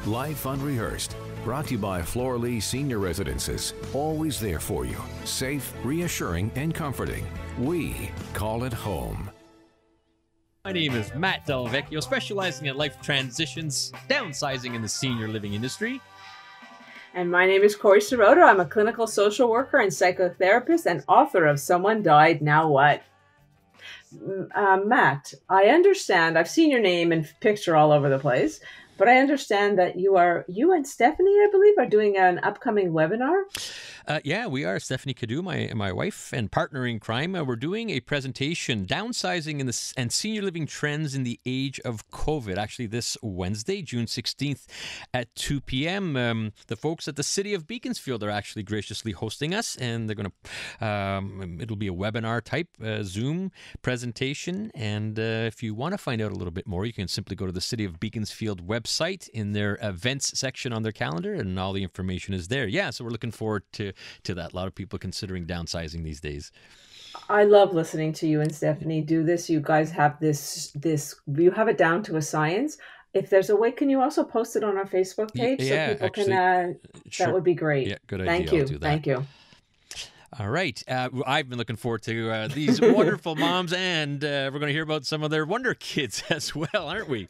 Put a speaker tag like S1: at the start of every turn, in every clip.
S1: Life Unrehearsed, brought to you by Flora Lee Senior Residences. Always there for you. Safe, reassuring, and comforting. We call it home.
S2: My name is Matt Delvecchio, specializing in life transitions, downsizing in the senior living industry.
S3: And my name is Corey Sirota. I'm a clinical social worker and psychotherapist and author of Someone Died, Now What? Matt, I understand, I've seen your name and picture all over the place, but I understand that you and Stephanie, I believe, are doing an upcoming webinar.
S2: Yeah, we are. Stephanie Cadu, my wife and partner in crime. We're doing a presentation, Downsizing and Senior Living Trends in the Age of COVID, actually this Wednesday, June 16th at 2 p.m. The folks at the City of Beaconsfield are actually graciously hosting us, and they're going to, it'll be a webinar type Zoom presentation. And if you want to find out a little bit more, you can simply go to the City of Beaconsfield website in their events section on their calendar, and all the information is there. Yeah, so we're looking forward to that. A lot of people considering downsizing these days.
S3: I love listening to you and Stephanie do this. You guys have this, you have it down to a science. If there's a way, can you also post it on our Facebook page so people actually, can,
S2: sure.
S3: That would be great.
S2: Yeah, good idea.
S3: Thank you.
S2: I'll do that.
S3: Thank you.
S2: All right. I've been looking forward to these wonderful moms, and we're going to hear about some of their wonder kids as well, aren't we?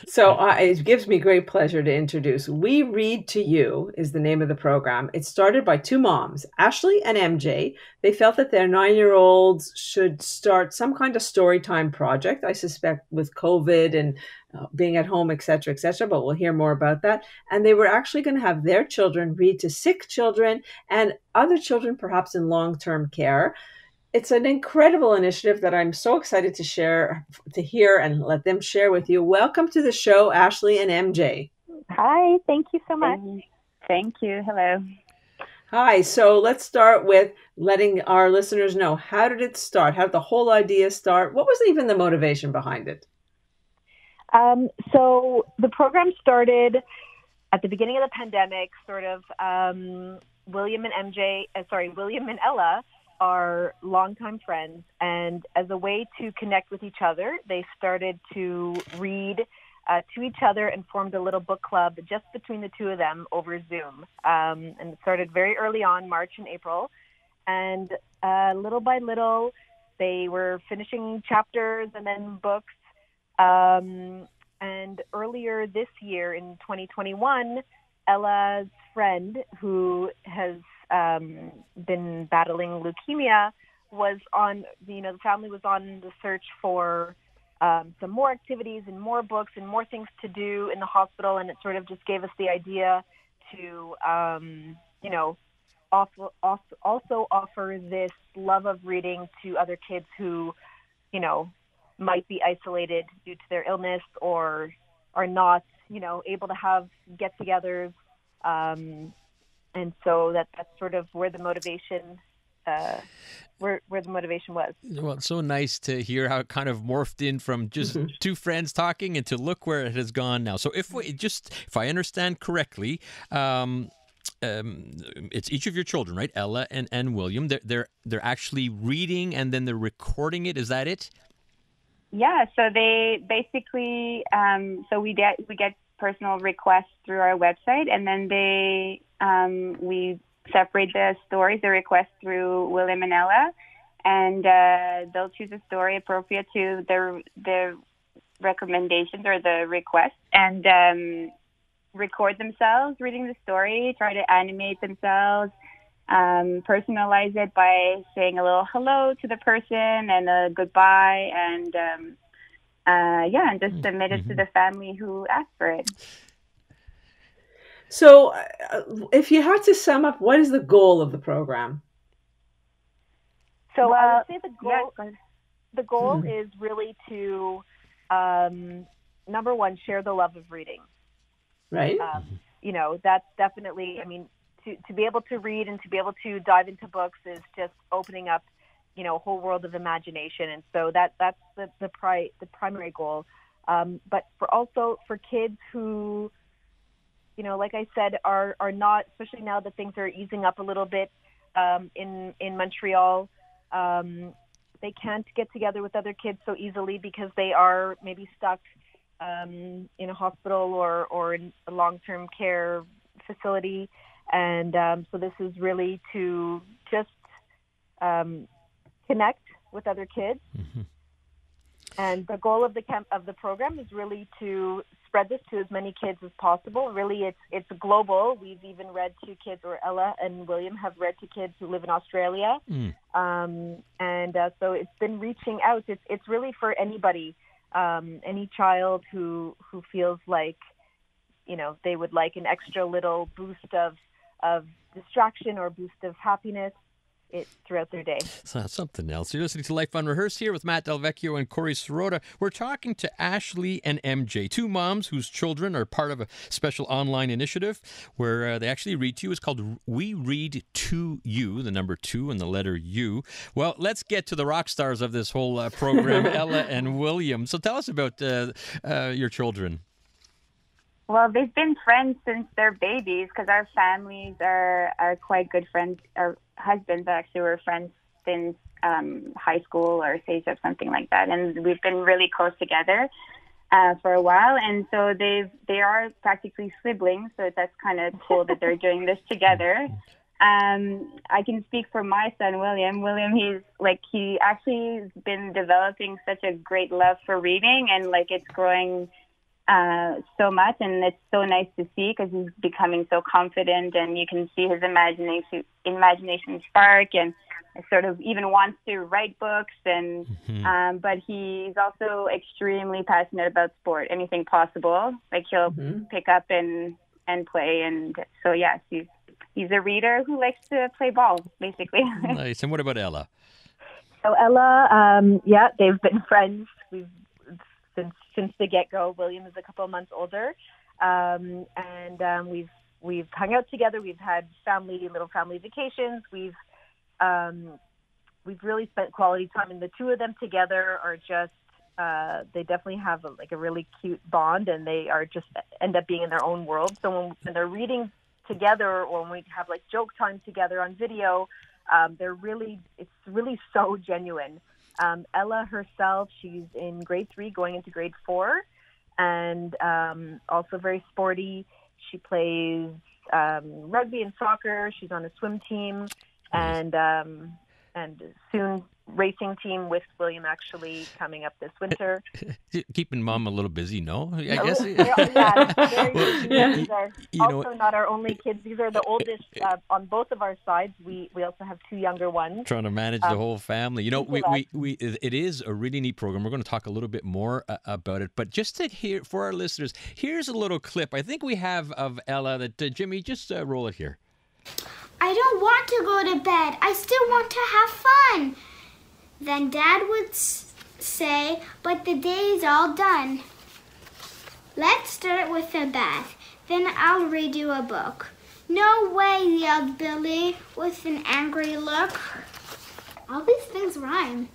S3: So it gives me great pleasure to introduce We Read to You is the name of the program. It started by two moms, Ashley and MJ. They felt that their 9-year-olds should start some kind of story time project, I suspect with COVID and being at home, et cetera, but we'll hear more about that. And they were actually going to have their children read to sick children and other children, perhaps in long-term care. It's an incredible initiative that I'm so excited to hear and let them share with you. Welcome to the show, Ashley and MJ.
S4: Hi, thank you so much. Thank you. Hello.
S3: Hi. So let's start with letting our listeners know, how did it start? How did the whole idea start? What was even the motivation behind it?
S4: So the program started at the beginning of the pandemic, sort of. William and Ella are longtime friends, and as a way to connect with each other, they started to read to each other and formed a little book club just between the two of them over Zoom. And it started very early on, March and April, and little by little, they were finishing chapters and then books. And earlier this year in 2021, Ella's friend, who has been battling leukemia, was on, the family was on the search for some more activities and more books and more things to do in the hospital. And it sort of just gave us the idea to, also offer this love of reading to other kids who, might be isolated due to their illness or are not, able to have get-togethers. And so that's sort of where the motivation, where the motivation was.
S2: Well, it's so nice to hear how it kind of morphed in from just two friends talking and to look where it has gone now. So if I understand correctly, it's each of your children, right? Ella and William. They're actually reading and then they're recording it. Is that it?
S5: Yeah. So they basically, we get personal requests through our website, and then we separate the stories, the requests through William and Ella, and they'll choose a story appropriate to the recommendations or the request, and record themselves reading the story, try to animate themselves, personalize it by saying a little hello to the person and a goodbye, and and just submit it to the family who asked for it.
S3: So if you had to sum up, what is the goal of the program?
S4: So I would say the goal is really to, number one, share the love of reading.
S3: Right.
S4: That's definitely, to be able to read and to be able to dive into books is just opening up, a whole world of imagination. And so that's the primary goal. But for kids who, like I said, are not, especially now that things are easing up a little bit in Montreal, they can't get together with other kids so easily because they are maybe stuck in a hospital or in a long-term care facility. And so this is really to just connect with other kids. Mm-hmm. And the goal of the program is really to spread this to as many kids as possible. Really, it's global. We've even read to kids, or Ella and William have read to kids who live in Australia. So it's been reaching out. It's really for anybody, any child who feels like, they would like an extra little boost of distraction or boost of happiness throughout their day.
S2: So that's something else. You're listening to Life Unrehearsed here with Matt Del Vecchio and Corey Sirota. We're talking to Ashley and MJ, two moms whose children are part of a special online initiative where they actually read to you. It's called We Read to You, the number 2 and the letter U. Well, let's get to the rock stars of this whole program, Ella and William. So tell us about your children.
S5: Well, they've been friends since they're babies because our families are quite good friends. Our husbands actually were friends since high school or CEGEP, something like that. And we've been really close together for a while. And so they are practically siblings. So that's kind of cool that they're doing this together. I can speak for my son, William. William, he actually has been developing such a great love for reading, and it's growing so much, and it's so nice to see because he's becoming so confident, and you can see his imagination spark, and sort of even wants to write books, and but he's also extremely passionate about sport, anything possible. He'll pick up and play, and so yes, he's a reader who likes to play ball, basically.
S2: Nice. And what about Ella?
S4: So Ella, they've been friends. Since the get-go. William is a couple of months older, and we've hung out together. We've had little family vacations. We've really spent quality time, and the two of them together are just they definitely have a really cute bond, and they are just end up being in their own world. So when they're reading together, or when we have joke time together on video, it's really so genuine. Ella herself, she's in grade 3 going into grade 4, and also very sporty. She plays rugby and soccer. She's on a swim team, and soon racing team with William actually coming up this winter.
S2: Keeping mom a little busy, no? I
S4: guess. These are also not our only kids. These are the oldest on both of our sides. We also have 2 younger ones.
S2: Trying to manage the whole family. It is a really neat program. We're going to talk a little bit more about it. But just to hear, for our listeners, here's a little clip I think we have of Ella that, Jimmy, just roll it here.
S6: I don't want to go to bed. I still want to have fun. Then Dad would say, but the day is all done. Let's start with the bath. Then I'll read you a book. No way, yelled Billy with an angry look. All these things rhyme.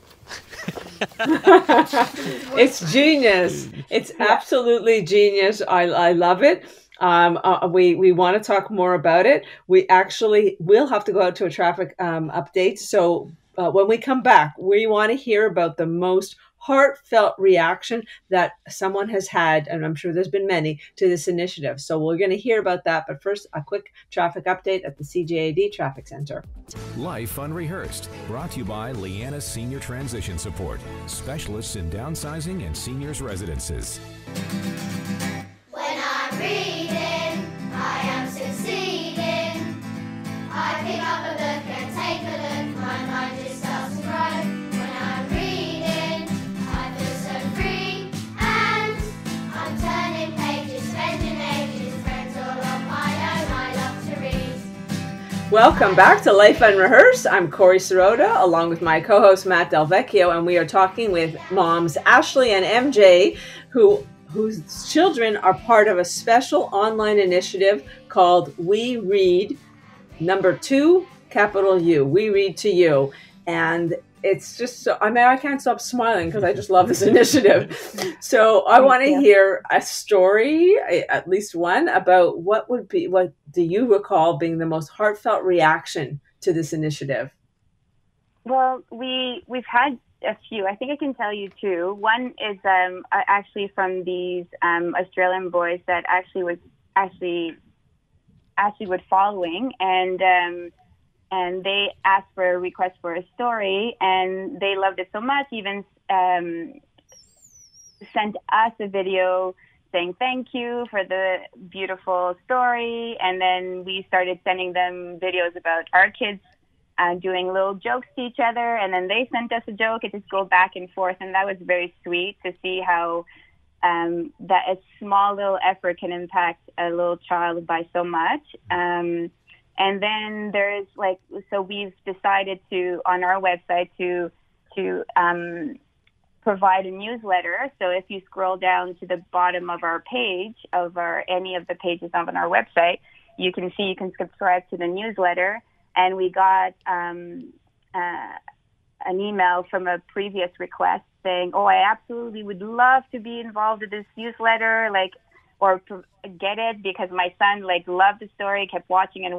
S3: It's genius. It's absolutely genius. I love it. We want to talk more about it. We actually will have to go out to a traffic update. So when we come back, we want to hear about the most heartfelt reaction that someone has had, and I'm sure there's been many, to this initiative. So we're going to hear about that. But first, a quick traffic update at the CJAD Traffic Center.
S1: Life Unrehearsed, brought to you by Lianas Senior Transition Support, specialists in downsizing and seniors residences.
S6: When I'm reading, I am succeeding. I pick up a book and take a look. My mind just starts to grow. When I'm reading, I feel so free. And I'm turning pages, spending ages, friends all on my own. I love to read.
S3: Welcome back to Life Unrehearsed. I'm Corey Sirota, along with my co-host Matt Del Vecchio, and we are talking with moms Ashley and MJ, whose children are part of a special online initiative called We Read, number 2, capital U. We Read to You. And it's just so, I can't stop smiling because I just love this initiative. So I want to hear a story, at least one, about what do you recall being the most heartfelt reaction to this initiative?
S5: Well, we've had a few. I think I can tell you two. One is actually from these Australian boys that actually was following, and they asked for a request for a story, and they loved it so much, even sent us a video saying thank you for the beautiful story. And then we started sending them videos about our kids doing little jokes to each other, and then they sent us a joke. It just go back and forth, and that was very sweet to see how that a small little effort can impact a little child by so much. And then there's so we've decided to, on our website, to provide a newsletter. So if you scroll down to the bottom of our page, any of the pages on our website, you can subscribe to the newsletter. And we got an email from a previous request saying, "Oh, I absolutely would love to be involved in this newsletter, or get it, because my son loved the story, kept watching and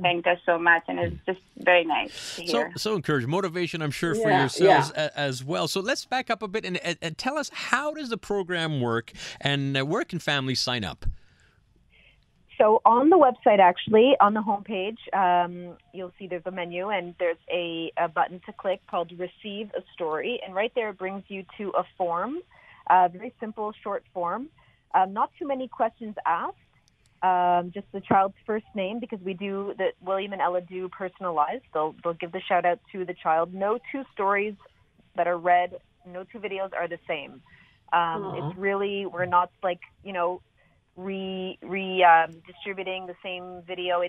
S5: thanked us so much." And it's just very nice to hear.
S2: So encouraging, motivation, I'm sure, for yourselves as well. So let's back up a bit and tell us, how does the program work, and where can families sign up?
S4: So on the website, actually, on the homepage, you'll see there's a menu, and there's a button to click called Receive a Story. And right there it brings you to a form, a very simple, short form. Not too many questions asked, just the child's first name, because William and Ella do personalize. They'll give the shout out to the child. No two stories that are read, no two videos are the same. It's really, we're not distributing the same video.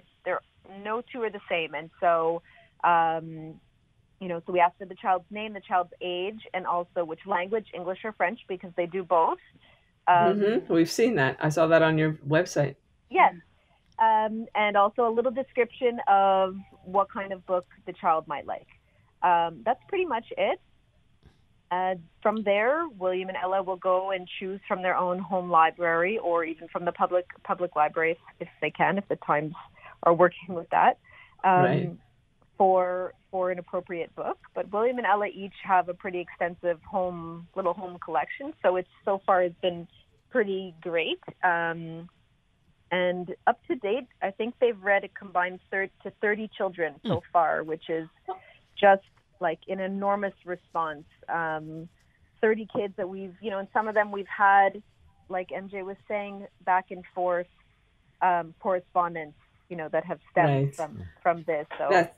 S4: No two are the same. And so, so we ask for the child's name, the child's age, and also which language, English or French, because they do both.
S3: We've seen that. I saw that on your website.
S4: Yes. And also a little description of what kind of book the child might like. That's pretty much it. From there, William and Ella will go and choose from their own home library, or even from the public library if they can, if the times are working with that, for an appropriate book. But William and Ella each have a pretty extensive little home collection, so it's so far has been pretty great. And up to date, I think they've read a combined 30 children so far, which is just an enormous response. 30 kids that we've, and some of them we've had, like MJ was saying, back and forth correspondence, that have stemmed from this. So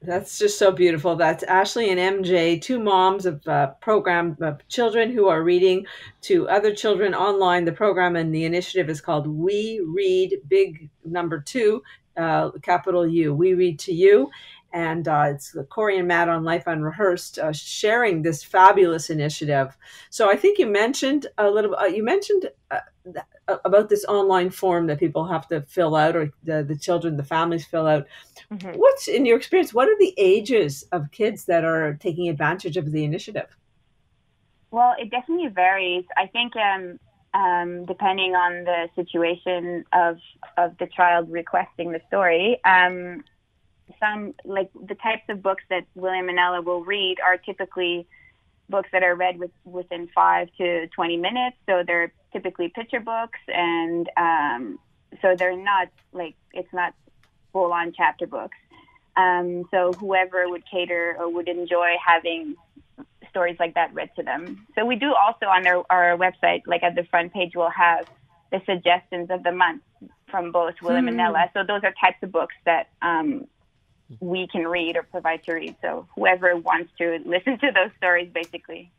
S3: that's just so beautiful. That's Ashley and MJ, two moms of program of children who are reading to other children online. The program and the initiative is called We Read, big number 2, capital U. We Read to You. And it's Corey and Matt on Life Unrehearsed sharing this fabulous initiative. So I think you mentioned about this online form that people have to fill out, or the children, the families fill out. Mm-hmm. What's, in your experience, what are the ages of kids that are taking advantage of the initiative?
S5: Well, it definitely varies. I think depending on the situation of the child requesting the story, some, the types of books that William and Ella will read are typically books that are read within 5 to 20 minutes. So they're typically picture books, and so they're not it's not full-on chapter books. So whoever would cater or would enjoy having stories like that read to them. So we do also on our website, at the front page, we'll have the suggestions of the month from both William and Ella. So those are types of books that we can read or provide to read. So whoever wants to listen to those stories, basically.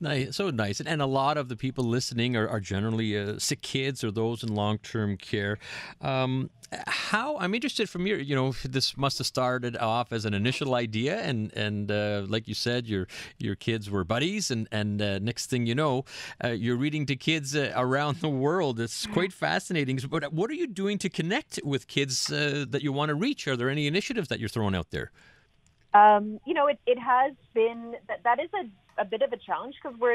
S2: Nice, so nice. And a lot of the people listening are generally sick kids or those in long-term care. How, I'm interested from this must have started off as an initial idea, and like you said, your kids were buddies, and next thing you know, you're reading to kids around the world. It's quite fascinating. But what are you doing to connect with kids that you want to reach? Are there any initiatives that you're throwing out there?
S4: It has been, that is a bit of a challenge, because we're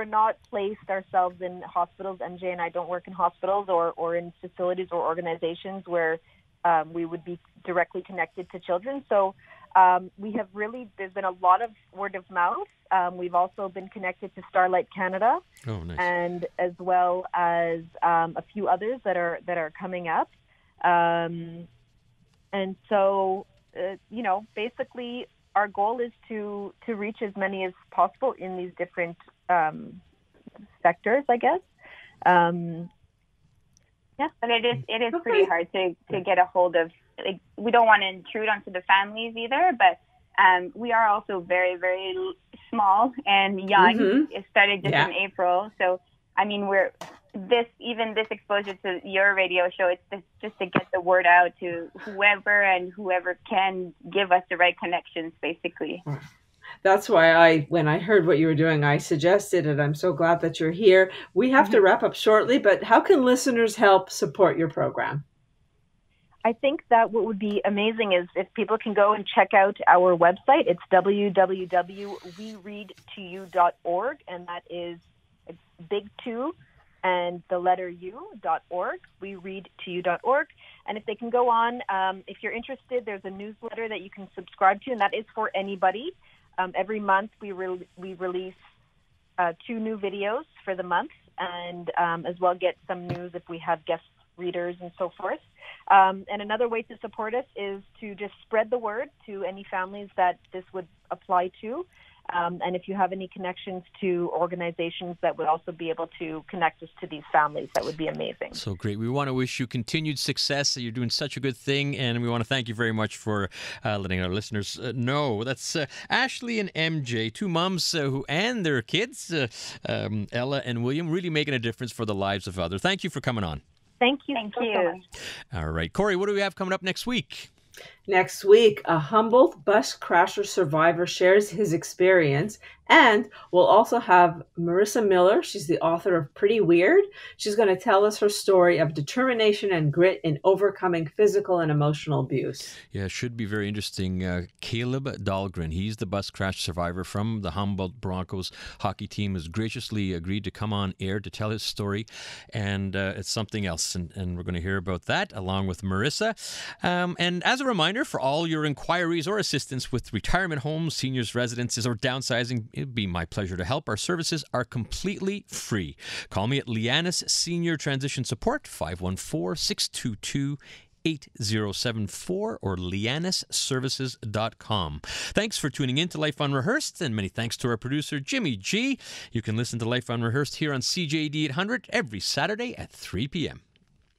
S4: not placed ourselves in hospitals. MJ and I don't work in hospitals or in facilities or organizations where we would be directly connected to children. So we have there's been a lot of word of mouth. We've also been connected to Starlight Canada, and as well as a few others that are coming up. And so, basically our goal is to reach as many as possible in these different sectors, I guess.
S5: But it is pretty hard to get a hold of. Like, we don't want to intrude onto the families either, but we are also very, very small and young.
S3: Mm-hmm.
S5: It started just in April, so I mean, this exposure to your radio show. It's just to get the word out to whoever can give us the right connections, basically.
S3: That's why when I heard what you were doing, I suggested it. I'm so glad that you're here. We have to wrap up shortly, but how can listeners help support your program?
S4: I think that what would be amazing is if people can go and check out our website. It's www.wereadtoyou.org, and that is big 2 and the letter u.org, wereadtoyou.org. And if they can go on, if you're interested, there's a newsletter that you can subscribe to, and that is for anybody. Every month we release 2 new videos for the month, and as well get some news if we have guest readers and so forth. And another way to support us is to just spread the word to any families that this would apply to. And if you have any connections to organizations that would also be able to connect us to these families, that would be amazing.
S2: So great. We want to wish you continued success. You're doing such a good thing, and we want to thank you very much for letting our listeners know. That's Ashley and MJ, 2 moms who and their kids, Ella and William, really making a difference for the lives of others. Thank you for coming on.
S4: Thank you.
S5: Thank
S4: so
S5: you.
S4: much.
S2: All right. Corey, what do we have coming up next week?
S3: Next week, a Humboldt bus crasher survivor shares his experience, and we'll also have Marissa Miller. She's the author of Pretty Weird. She's going to tell us her story of determination and grit in overcoming physical and emotional abuse.
S2: Yeah, it should be very interesting. Caleb Dahlgren, he's the bus crash survivor from the Humboldt Broncos hockey team, has graciously agreed to come on air to tell his story, and it's something else, and we're going to hear about that along with Marissa. And as a reminder, for all your inquiries or assistance with retirement homes, seniors residences, or downsizing, it'd be my pleasure to help. Our services are completely free. Call me at Lianas Senior Transition Support, 514-622-8074 or lianasservices.com. Thanks for tuning in to Life Unrehearsed, and many thanks to our producer, Jimmy G. You can listen to Life Unrehearsed here on CJD 800 every Saturday at 3 p.m.